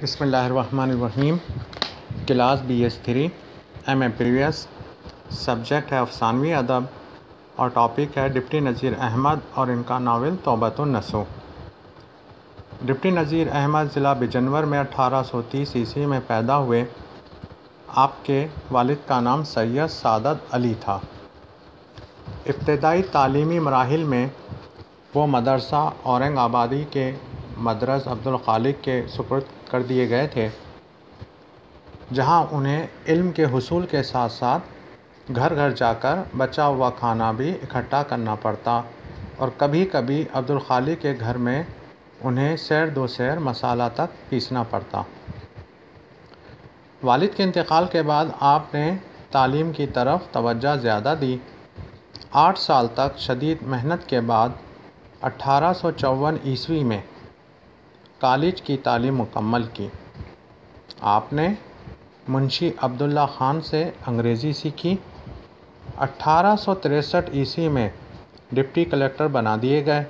بسم اللہ الرحمن الرحیم. Class BS3 M previous. Subject ہے افسانوی ادب اور ٹاپک ہے ڈپٹی نذیر احمد اور ان کا ناول توبۃ النصوح. ڈپٹی نذیر احمد ضلع بجنور میں 1830 عیسوی میں پیدا ہوئے. آپ کے والد کا نام سید سعادت علی تھا. ابتدائی تعلیمی مراحل میں وہ مدرسہ اورنگ آبادی کے مدرس عبدالخالق کے سپرد کر دیے گئے تھے، جہاں انہیں علم کے حصول کے ساتھ ساتھ گھر گھر جا کر بچا ہوا کھانا بھی اکٹھا کرنا پڑتا اور کبھی کبھی عبدالخالق کے گھر میں انہیں سیر دو سیر مسالہ تک پیسنا پڑتا. والد کے انتقال کے بعد آپ نے تعلیم کی طرف توجہ زیادہ دی. 8 سال تک شدید محنت کے بعد 1854 عیسوی میں کالج کی تعلیم مکمل کی. آپ نے منشی عبداللہ خان سے انگریزی سیکھی. 1863 عیسوی میں ڈپٹی کلکٹر بنا دیے گئے.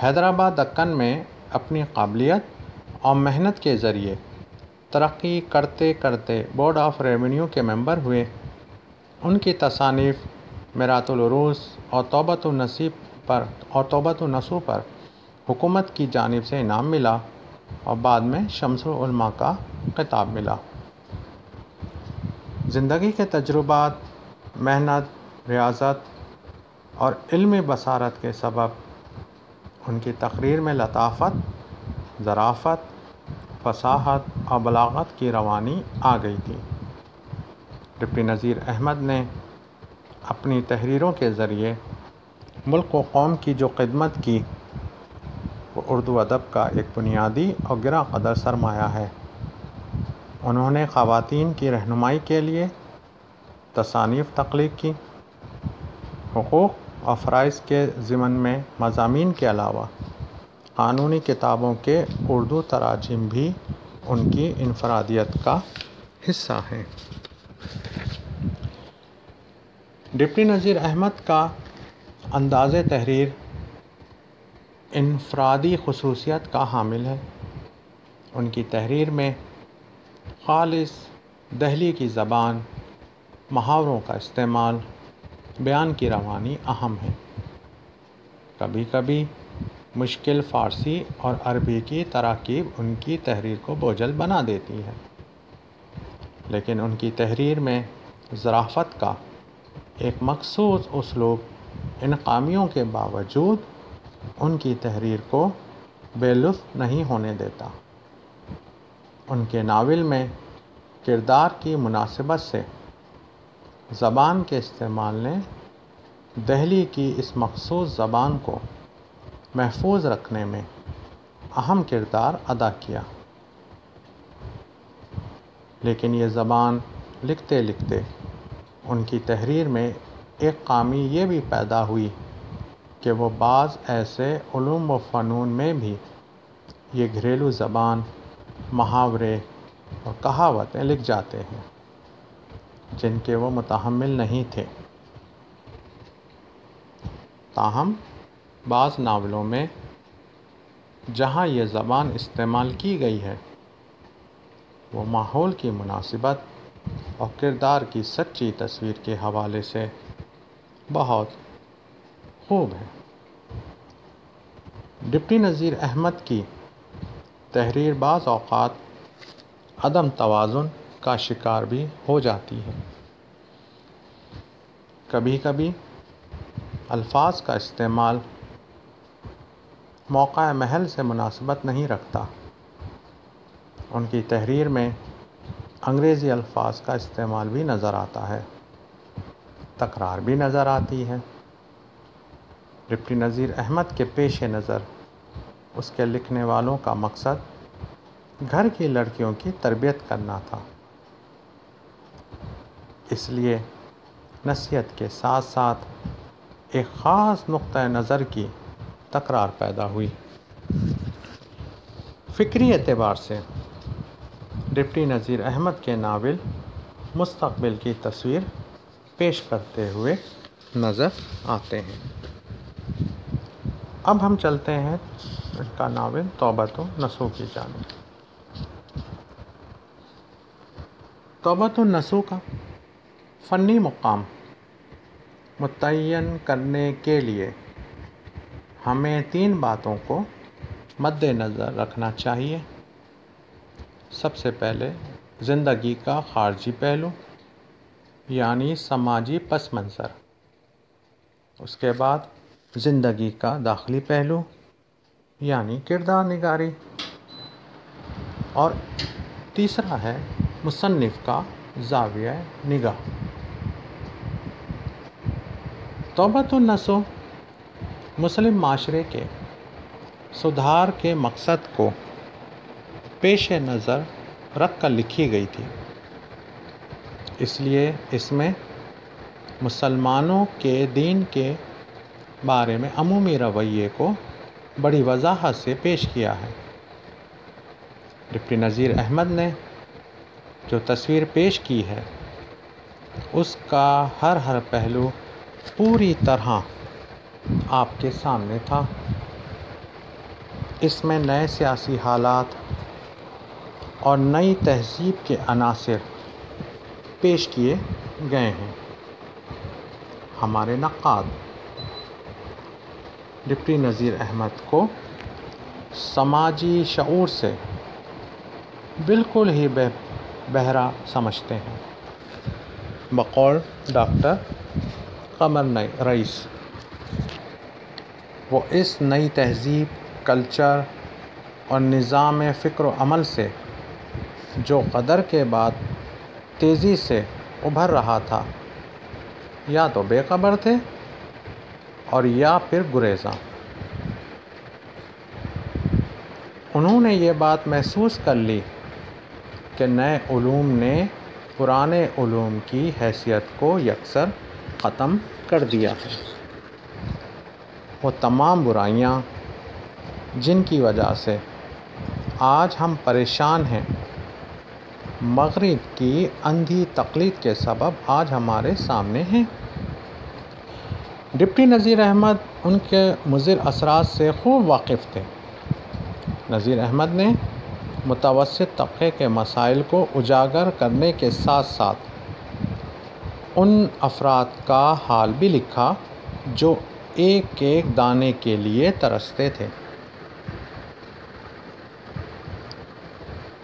حیدرآباد دکن میں اپنی قابلیت اور محنت کے ذریعے ترقی کرتے کرتے بورڈ آف ریونیو کے ممبر ہوئے. ان کی تصانیف میرات العروض اور توبۃ النصوح پر حکومت کی جانب سے انعام ملا اور بعد میں شمس العلماء کا خطاب ملا. زندگی کے تجربات، محنت، ریاضت اور علمی بصارت کے سبب ان کی تقریر میں لطافت، ظرافت، فصاحت اور بلاغت کی روانی آ گئی تھی. ڈپٹی نذیر احمد نے اپنی تحریروں کے ذریعے ملک و قوم کی جو خدمت کی وہ اردو ادب کا ایک بنیادی اور گراں قدر سرمایہ ہے. انہوں نے خواتین کی رہنمائی کے لیے تصانیف تخلیق کی. حقوق اور فرائض کے ضمن میں مضامین کے علاوہ قانونی کتابوں کے اردو تراجم بھی ان کی انفرادیت کا حصہ ہیں. ڈپٹی نذیر احمد کا انداز تحریر انفرادی خصوصیت کا حامل ہے. ان کی تحریر میں خالص دہلی کی زبان، محاوروں کا استعمال، بیان کی روانی اہم ہے. کبھی کبھی مشکل فارسی اور عربی کی تراکیب ان کی تحریر کو بوجھل بنا دیتی ہے، لیکن ان کی تحریر میں ظرافت کا ایک مخصوص اسلوب ان خامیوں کے باوجود ان کی تحریر کو بے لطف نہیں ہونے دیتا. ان کے ناول میں کردار کی مناسبت سے زبان کے استعمال نے دہلی کی اس مخصوص زبان کو محفوظ رکھنے میں اہم کردار ادا کیا. لیکن یہ زبان لکھتے لکھتے ان کی تحریر میں ایک خامی یہ بھی پیدا ہوئی کہ وہ بعض ایسے علوم و فنون میں بھی یہ گھریلو زبان، محاورے اور کہاوتیں لکھ جاتے ہیں جن کے وہ متحمل نہیں تھے. تاہم بعض ناولوں میں جہاں یہ زبان استعمال کی گئی ہے وہ ماحول کی مناسبت اور کردار کی سچی تصویر کے حوالے سے بہت خوب ہے. ڈپٹی نذیر احمد کی تحریر بعض اوقات عدم توازن کا شکار بھی ہو جاتی ہے. کبھی کبھی الفاظ کا استعمال موقع محل سے مناسبت نہیں رکھتا. ان کی تحریر میں انگریزی الفاظ کا استعمال بھی نظر آتا ہے، تکرار بھی نظر آتی ہے. ڈپٹی نذیر احمد کے پیش نظر اس کے لکھنے والوں کا مقصد گھر کی لڑکیوں کی تربیت کرنا تھا. اس لیے نصیحت کے ساتھ ساتھ ایک خاص نقطۂ نظر کی تکرار پیدا ہوئی. فکری اعتبار سے ڈپٹی نذیر احمد کے ناول مستقبل کی تصویر پیش کرتے ہوئے نظر آتے ہیں. اب ہم چلتے ہیں ان کا ناول توبۃ النصوح کی جانب. توبۃ النصوح کا فنی مقام متعین کرنے کے لیے ہمیں 3 باتوں کو مد نظر رکھنا چاہیے۔ سب سے پہلے زندگی کا خارجی پہلو یعنی سماجی پس منظر، اس کے بعد زندگی کا داخلی پہلو یعنی کردار نگاری، اور تیسرا ہے مصنف کا زاویہ نگاہ۔ توبۃ النصوح مسلم معاشرے کے سدھار کے مقصد کو پیش نظر رکھ کر لکھی گئی تھی، اس لیے اس میں مسلمانوں کے دین کے بارے میں عمومی رویے کو بڑی وضاحت سے پیش کیا ہے۔ ڈپٹی نذیر احمد نے جو تصویر پیش کی ہے اس کا ہر پہلو پوری طرح آپ کے سامنے تھا۔ اس میں نئے سیاسی حالات اور نئی تہذیب کے عناصر پیش کیے گئے ہیں۔ ہمارے نقاد ڈپٹی نذیر احمد کو سماجی شعور سے بالکل ہی بہرا سمجھتے ہیں۔ بقول ڈاکٹر قمر رئیس، وہ اس نئی تہذیب، کلچر اور نظام فکر و عمل سے جو قدر کے بعد تیزی سے ابھر رہا تھا، یا تو بے خبر تھے اور یا پھر گریزاں۔ انہوں نے یہ بات محسوس کر لی کہ نئے علوم نے پرانے علوم کی حیثیت کو یکسر ختم کر دیا ہے۔ وہ تمام برائیاں جن کی وجہ سے آج ہم پریشان ہیں، مغرب کی اندھی تقلید کے سبب آج ہمارے سامنے ہیں۔ ڈپٹی نذیر احمد ان کے مضر اثرات سے خوب واقف تھے۔ نذیر احمد نے متوسط طبقے کے مسائل کو اجاگر کرنے کے ساتھ ساتھ ان افراد کا حال بھی لکھا جو ایک ایک دانے کے لیے ترستے تھے۔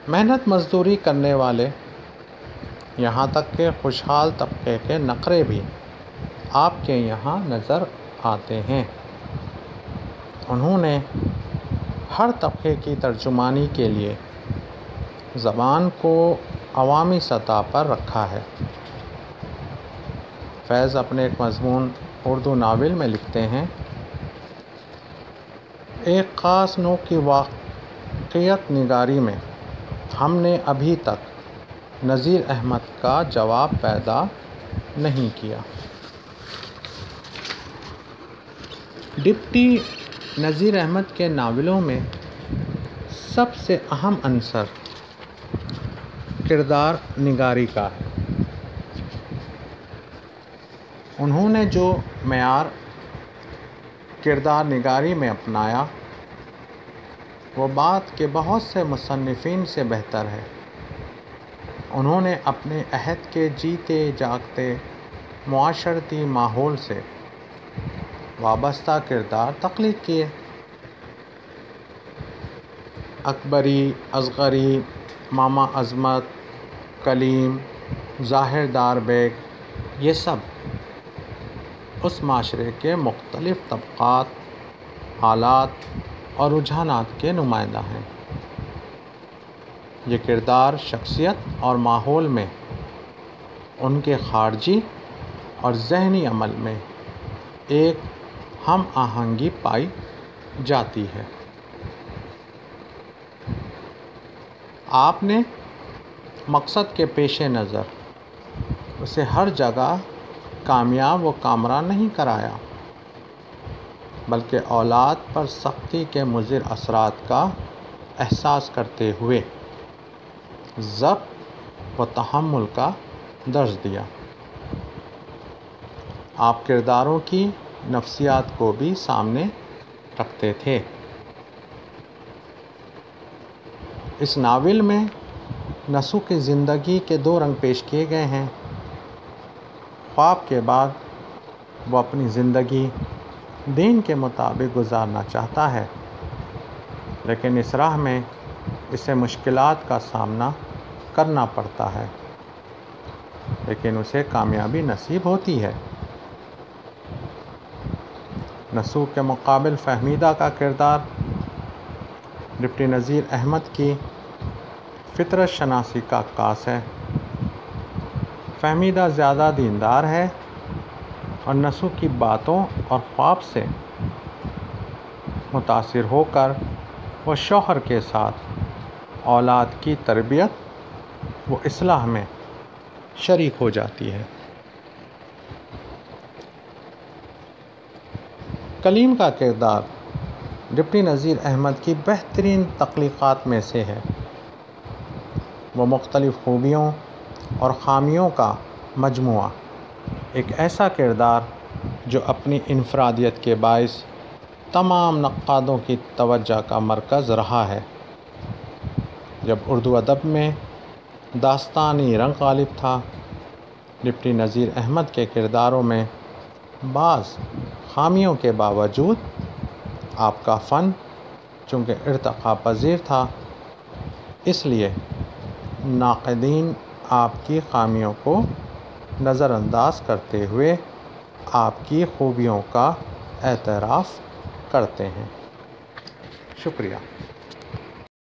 محنت مزدوری کرنے والے، یہاں تک کہ خوشحال طبقے کے نخرے بھی آپ کے یہاں نظر آتے ہیں۔ انہوں نے ہر طبقے کی ترجمانی کے لیے زبان کو عوامی سطح پر رکھا ہے۔ فیض اپنے ایک مضمون اردو ناول میں لکھتے ہیں، ایک خاص نوع کی واقعیت نگاری میں ہم نے ابھی تک نذیر احمد کا جواب پیدا نہیں کیا۔ ڈپٹی نذیر احمد کے ناولوں میں سب سے اہم عنصر کردار نگاری کا ہے۔ انہوں نے جو معیار کردار نگاری میں اپنایا وہ بات کے بہت سے مصنفین سے بہتر ہے۔ انہوں نے اپنے عہد کے جیتے جاگتے معاشرتی ماحول سے وابستہ کردار تخلیق کیے۔ اکبری، اصغری، ماما عظمت، کلیم، ظاہر دار بیگ، یہ سب اس معاشرے کے مختلف طبقات، حالات اور رجحانات کے نمائندہ ہیں۔ یہ کردار شخصیت اور ماحول میں ان کے خارجی اور ذہنی عمل میں ایک ہم آہنگی پائی جاتی ہے۔ آپ نے مقصد کے پیش نظر اسے ہر جگہ کامیاب و کامران نہیں کرایا، بلکہ اولاد پر سختی کے مضر اثرات کا احساس کرتے ہوئے ضبط و تحمل کا درس دیا۔ آپ کرداروں کی نفسیات کو بھی سامنے رکھتے تھے۔ اس ناول میں نسو کی زندگی کے دو رنگ پیش کیے گئے ہیں۔ خواب کے بعد وہ اپنی زندگی دین کے مطابق گزارنا چاہتا ہے، لیکن اس راہ میں اسے مشکلات کا سامنا کرنا پڑتا ہے، لیکن اسے کامیابی نصیب ہوتی ہے۔ نسو کے مقابل فہمیدہ کا کردار ڈپٹی نذیر احمد کی فطرت شناسی کا عکاس ہے۔ فہمیدہ زیادہ دیندار ہے اور نسو کی باتوں اور خواب سے متاثر ہو کر وہ شوہر کے ساتھ اولاد کی تربیت و اصلاح میں شریک ہو جاتی ہے۔ کلیم کا کردار ڈپٹی نذیر احمد کی بہترین تخلیقات میں سے ہے۔ وہ مختلف خوبیوں اور خامیوں کا مجموعہ، ایک ایسا کردار جو اپنی انفرادیت کے باعث تمام نقادوں کی توجہ کا مرکز رہا ہے۔ جب اردو ادب میں داستانی رنگ غالب تھا، ڈپٹی نذیر احمد کے کرداروں میں بعض خامیوں کے باوجود آپ کا فن چونکہ ارتقا پذیر تھا، اس لیے ناقدین آپ کی خامیوں کو نظر انداز کرتے ہوئے آپ کی خوبیوں کا اعتراف کرتے ہیں۔ شکریہ۔